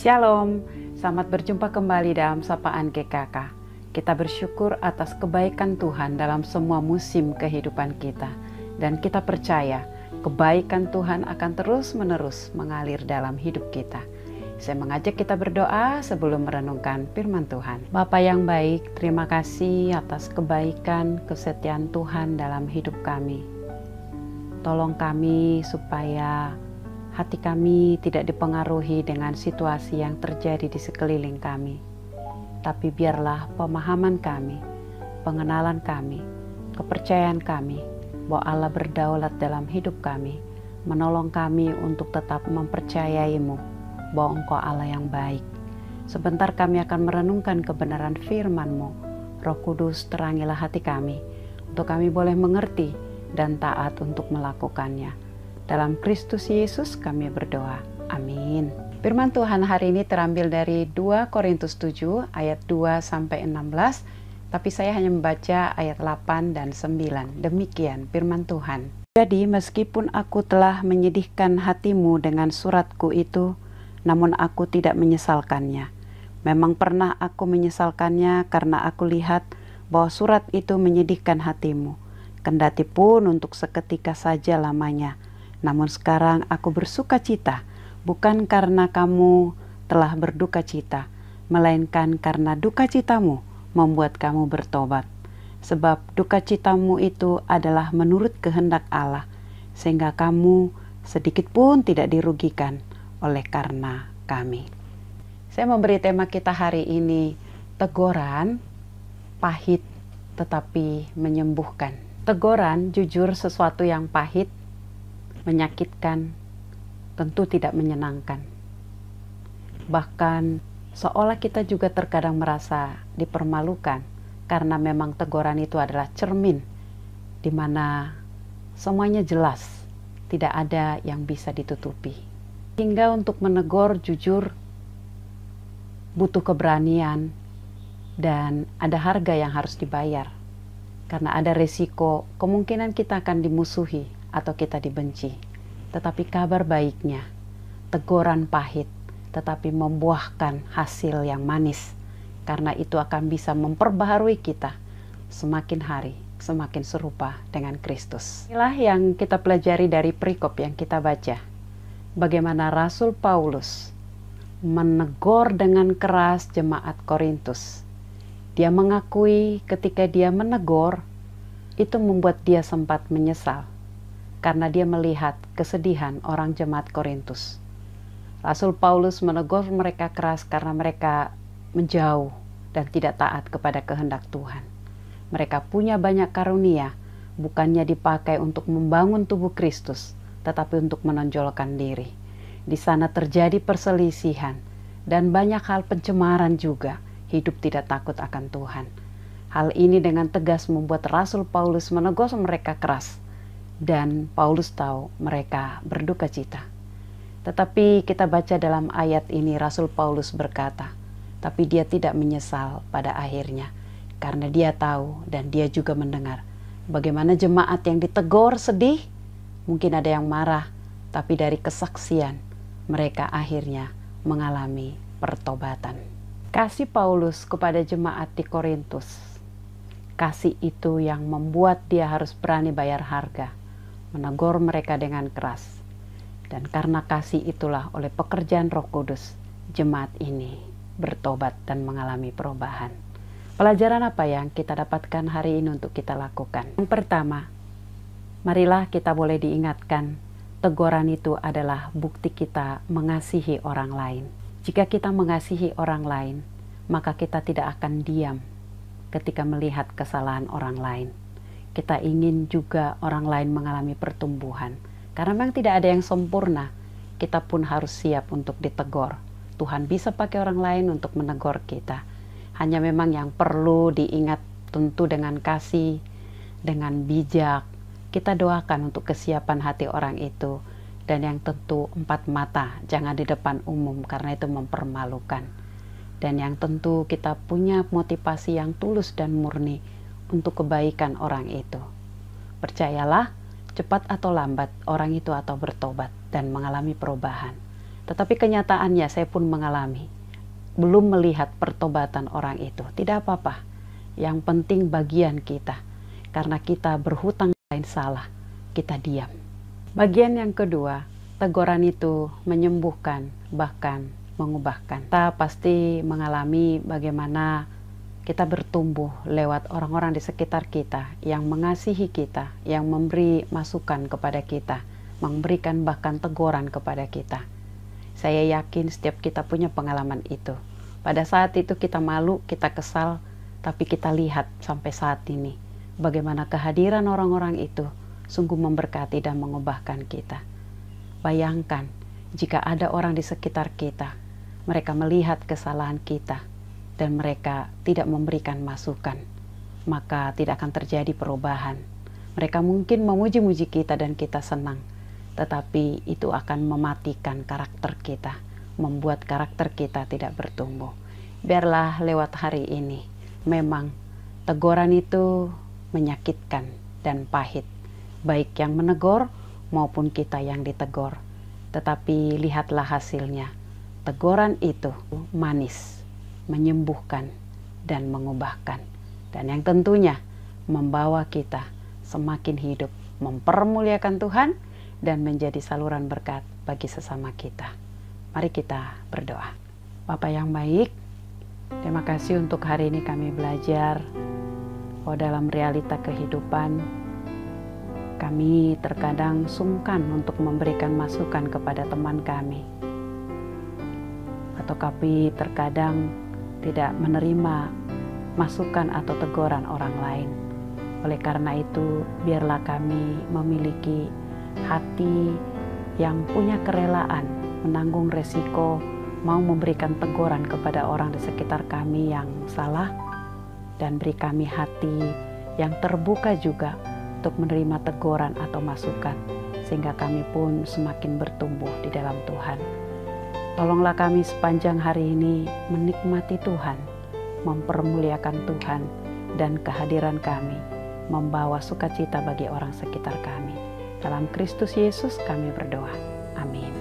Shalom, selamat berjumpa kembali dalam Sapaan GKK. Kita bersyukur atas kebaikan Tuhan dalam semua musim kehidupan kita. Dan kita percaya kebaikan Tuhan akan terus-menerus mengalir dalam hidup kita. Saya mengajak kita berdoa sebelum merenungkan firman Tuhan. Bapa yang baik, terima kasih atas kebaikan, kesetiaan Tuhan dalam hidup kami. Tolong kami supaya hati kami tidak dipengaruhi dengan situasi yang terjadi di sekeliling kami. Tapi biarlah pemahaman kami, pengenalan kami, kepercayaan kami bahwa Allah berdaulat dalam hidup kami, menolong kami untuk tetap mempercayai-Mu bahwa Engkau Allah yang baik. Sebentar kami akan merenungkan kebenaran firman-Mu. Roh Kudus, terangilah hati kami, untuk kami boleh mengerti dan taat untuk melakukannya. Dalam Kristus Yesus kami berdoa. Amin. Firman Tuhan hari ini terambil dari 2 Korintus 7 ayat 2-16, tapi saya hanya membaca ayat 8 dan 9. Demikian firman Tuhan. Jadi meskipun aku telah menyedihkan hatimu dengan suratku itu, namun aku tidak menyesalkannya. Memang pernah aku menyesalkannya karena aku lihat bahwa surat itu menyedihkan hatimu. Kendati pun untuk seketika saja lamanya. Namun sekarang aku bersuka cita, bukan karena kamu telah berduka cita, melainkan karena duka citamu membuat kamu bertobat. Sebab duka citamu itu adalah menurut kehendak Allah, sehingga kamu sedikit pun tidak dirugikan oleh karena kami. Saya memberi tema kita hari ini, teguran pahit tetapi menyembuhkan. Teguran jujur sesuatu yang pahit, menyakitkan, tentu tidak menyenangkan. Bahkan seolah kita juga terkadang merasa dipermalukan karena memang teguran itu adalah cermin di mana semuanya jelas, tidak ada yang bisa ditutupi. Hingga untuk menegur jujur butuh keberanian dan ada harga yang harus dibayar. Karena ada resiko kemungkinan kita akan dimusuhi atau kita dibenci. Tetapi kabar baiknya, teguran pahit tetapi membuahkan hasil yang manis, karena itu akan bisa memperbaharui kita semakin hari semakin serupa dengan Kristus. Inilah yang kita pelajari dari perikop yang kita baca, bagaimana Rasul Paulus menegur dengan keras jemaat Korintus. Dia mengakui ketika dia menegur itu membuat dia sempat menyesal karena dia melihat kesedihan orang jemaat Korintus. Rasul Paulus menegur mereka keras karena mereka menjauh dan tidak taat kepada kehendak Tuhan. Mereka punya banyak karunia, bukannya dipakai untuk membangun tubuh Kristus, tetapi untuk menonjolkan diri. Di sana terjadi perselisihan dan banyak hal pencemaran juga. Hidup tidak takut akan Tuhan. Hal ini dengan tegas membuat Rasul Paulus menegur mereka keras. Dan Paulus tahu mereka berduka cita. Tetapi kita baca dalam ayat ini Rasul Paulus berkata, tapi dia tidak menyesal pada akhirnya. Karena dia tahu dan dia juga mendengar bagaimana jemaat yang ditegur sedih. Mungkin ada yang marah, tapi dari kesaksian mereka akhirnya mengalami pertobatan. Kasih Paulus kepada jemaat di Korintus, kasih itu yang membuat dia harus berani bayar harga, menegur mereka dengan keras. Dan karena kasih itulah oleh pekerjaan Roh Kudus, jemaat ini bertobat dan mengalami perubahan. Pelajaran apa yang kita dapatkan hari ini untuk kita lakukan? Yang pertama, marilah kita boleh diingatkan, teguran itu adalah bukti kita mengasihi orang lain. Jika kita mengasihi orang lain, maka kita tidak akan diam ketika melihat kesalahan orang lain. Kita ingin juga orang lain mengalami pertumbuhan. Karena memang tidak ada yang sempurna, kita pun harus siap untuk ditegur. Tuhan bisa pakai orang lain untuk menegur kita. Hanya memang yang perlu diingat tentu dengan kasih, dengan bijak. Kita doakan untuk kesiapan hati orang itu. Dan yang tentu 4 mata, jangan di depan umum karena itu mempermalukan. Dan yang tentu kita punya motivasi yang tulus dan murni untuk kebaikan orang itu. Percayalah, cepat atau lambat orang itu atau bertobat dan mengalami perubahan. Tetapi kenyataannya saya pun mengalami, belum melihat pertobatan orang itu. Tidak apa-apa, yang penting bagian kita, karena kita berhutang lain salah, kita diam. Bagian yang kedua, teguran itu menyembuhkan, bahkan mengubahkan. Kita pasti mengalami bagaimana kita bertumbuh lewat orang-orang di sekitar kita yang mengasihi kita, yang memberi masukan kepada kita, memberikan bahkan teguran kepada kita. Saya yakin setiap kita punya pengalaman itu. Pada saat itu kita malu, kita kesal, tapi kita lihat sampai saat ini bagaimana kehadiran orang-orang itu sungguh memberkati dan mengubahkan kita. Bayangkan jika ada orang di sekitar kita, mereka melihat kesalahan kita dan mereka tidak memberikan masukan, maka tidak akan terjadi perubahan. Mereka mungkin memuji-muji kita dan kita senang, tetapi itu akan mematikan karakter kita, membuat karakter kita tidak bertumbuh. Biarlah lewat hari ini, memang teguran itu menyakitkan dan pahit, baik yang menegur maupun kita yang ditegur. Tetapi lihatlah hasilnya, teguran itu manis, menyembuhkan dan mengubahkan, dan yang tentunya membawa kita semakin hidup, mempermuliakan Tuhan dan menjadi saluran berkat bagi sesama kita. Mari kita berdoa. Bapa yang baik, terima kasih untuk hari ini kami belajar bahwa dalam realita kehidupan kami terkadang sungkan untuk memberikan masukan kepada teman kami, atau kami terkadang tidak menerima masukan atau teguran orang lain. Oleh karena itu, biarlah kami memiliki hati yang punya kerelaan menanggung resiko, mau memberikan teguran kepada orang di sekitar kami yang salah, dan beri kami hati yang terbuka juga untuk menerima teguran atau masukan, sehingga kami pun semakin bertumbuh di dalam Tuhan. Tolonglah kami sepanjang hari ini menikmati Tuhan, mempermuliakan Tuhan, dan kehadiran kami membawa sukacita bagi orang sekitar kami. Dalam Kristus Yesus kami berdoa. Amin.